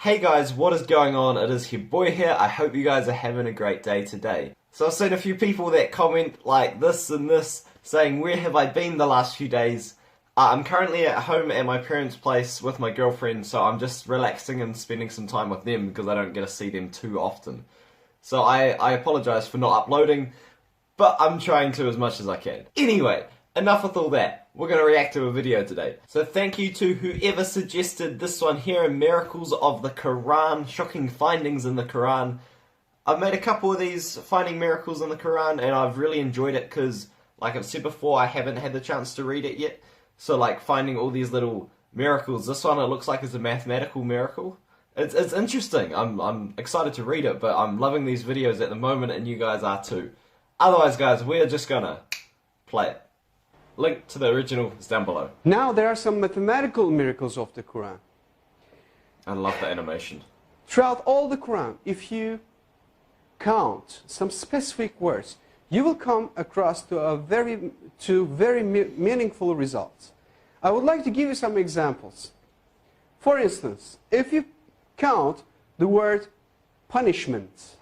Hey guys, what is going on? It is your boy here. I hope you guys are having a great day today. So I've seen a few people that comment like this and this, saying where have I been the last few days? I'm currently at home at my parents' place with my girlfriend, so I'm just relaxing and spending some time with them because I don't get to see them too often. So I apologise for not uploading, but I'm trying to as much as I can. Anyway, enough with all that. We're going to react to a video today. So thank you to whoever suggested this one here, Miracles of the Quran, Shocking Findings in the Quran. I've made a couple of these finding miracles in the Quran and I've really enjoyed it because, like I've said before, I haven't had the chance to read it yet. So like finding all these little miracles, this one it looks like it's a mathematical miracle. It's interesting. I'm excited to read it, but I'm loving these videos at the moment and you guys are too. Otherwise guys, we're just gonna play it. Link to the original is down below. Now there are some mathematical miracles of the Quran. I love the animation. Throughout all the Quran, if you count some specific words, you will come across to very meaningful results. I would like to give you some examples. For instance, if you count the word punishment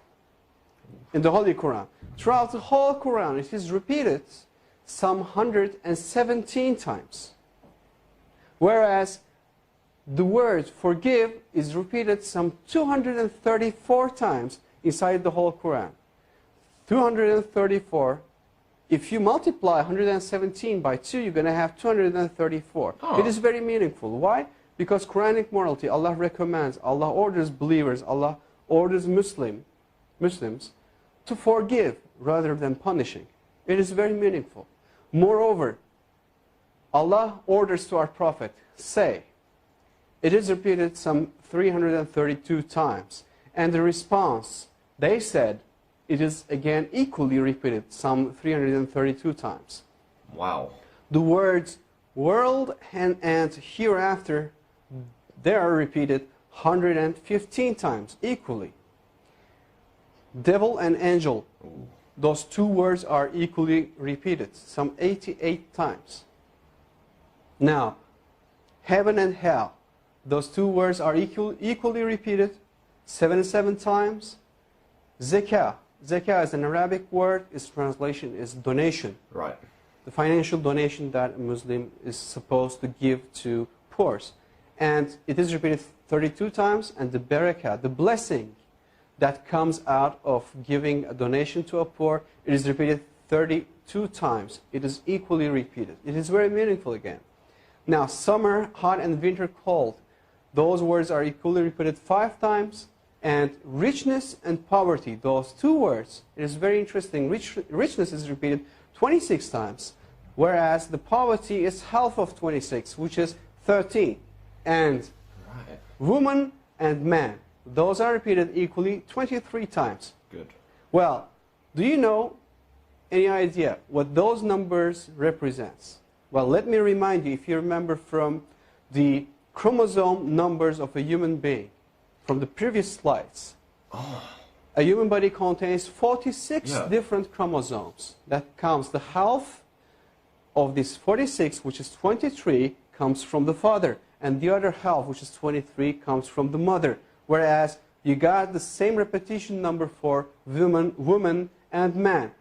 in the Holy Quran, throughout the whole Quran it is repeated some 117 times. Whereas the word forgive is repeated some 234 times inside the whole Quran. 234. If you multiply 117 by 2, you're going to have 234. Oh. It is very meaningful. Why? Because Quranic morality, Allah recommends, Allah orders believers, Allah orders Muslims to forgive rather than punishing. It is very meaningful. Moreover, Allah orders to our Prophet, say, it is repeated some 332 times. And the response, they said, it is again equally repeated some 332 times. Wow. The words world and hereafter, they are repeated 115 times equally. Devil and angel, those two words are equally repeated some 88 times. Now, heaven and hell, those two words are equally repeated 77 times. Zakah. Zakah is an Arabic word. Its translation is donation. Right. The financial donation that a Muslim is supposed to give to poor. And it is repeated 32 times. And the barakah, the blessing that comes out of giving a donation to a poor, it is repeated 32 times. It is equally repeated. It is very meaningful again. Now, summer hot and winter cold, those words are equally repeated 5 times. And richness and poverty, those two words, it is very interesting. Richness is repeated 26 times, whereas the poverty is half of 26, which is 13. And Right. woman and man, those are repeated equally 23 times. Good. Well, do you know any idea what those numbers represents? Well, let me remind you, if you remember from the chromosome numbers of a human being, from the previous slides, a human body contains 46 different chromosomes. That counts the half of this 46, which is 23, comes from the father, and the other half, which is 23, comes from the mother. Whereas you got the same repetition number for woman and man,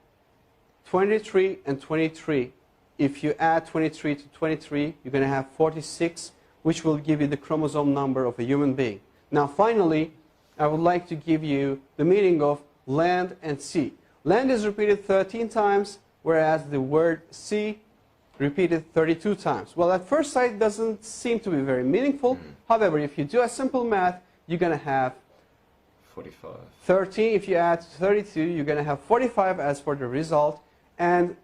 23 and 23. If you add 23 to 23, you're going to have 46, which will give you the chromosome number of a human being. Now, finally, I would like to give you the meaning of land and sea. Land is repeated 13 times, whereas the word sea repeated 32 times. Well, at first sight, it doesn't seem to be very meaningful. However, if you do a simple math, you're going to have 45. 13. If you add 32, you're going to have 45 as for the result. And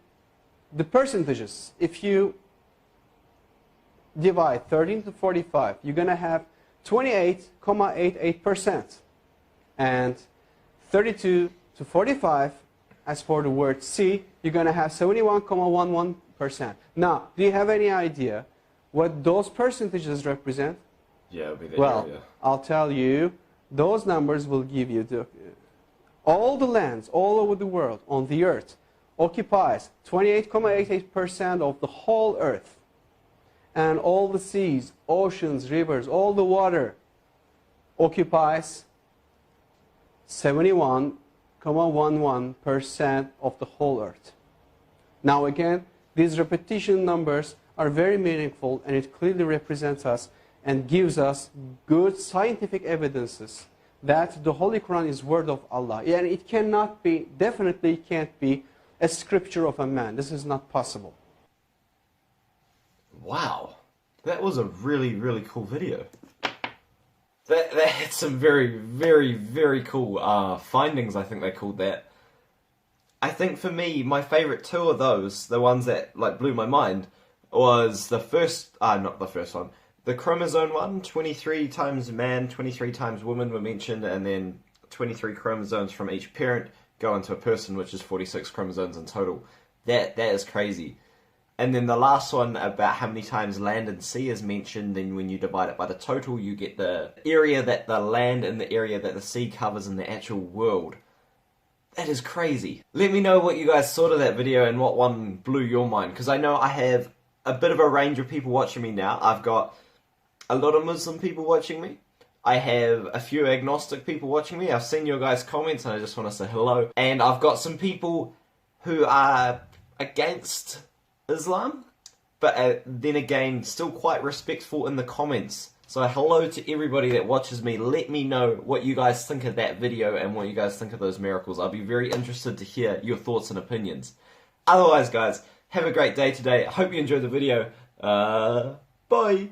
the percentages, if you divide 13 to 45, you're going to have 28.88%. And 32 to 45, as for the word sea, you're going to have 71.11%. Now, do you have any idea what those percentages represent? Yeah, it'll be the Well, area. I'll tell you, those numbers will give you all the lands all over the world on the earth occupies 28.88% of the whole earth. And all the seas, oceans, rivers, all the water occupies 71.11% of the whole Earth. Now again, these repetition numbers are very meaningful, and it clearly represents us and gives us good scientific evidences that the Holy Quran is word of Allah. And it cannot be, definitely can't be, a scripture of a man. This is not possible. Wow, that was a really, really cool video. That had some very, very, very cool findings, I think they called that. I think for me, my favourite two of those, the ones that like blew my mind, was the first, not the first one, the chromosome one, 23 times man, 23 times woman were mentioned, and then 23 chromosomes from each parent go into a person, which is 46 chromosomes in total. That is crazy. And then the last one about how many times land and sea is mentioned, and when you divide it by the total, you get the area that the land and the area that the sea covers in the actual world. That is crazy. Let me know what you guys thought of that video and what one blew your mind, because I know I have a bit of a range of people watching me now. I've got a lot of Muslim people watching me. I have a few agnostic people watching me. I've seen your guys' comments and I just want to say hello. And I've got some people who are against Islam, but then again, still quite respectful in the comments. So hello to everybody that watches me. Let me know what you guys think of that video and what you guys think of those miracles. I'll be very interested to hear your thoughts and opinions. Otherwise, guys, have a great day today. I hope you enjoyed the video. Bye!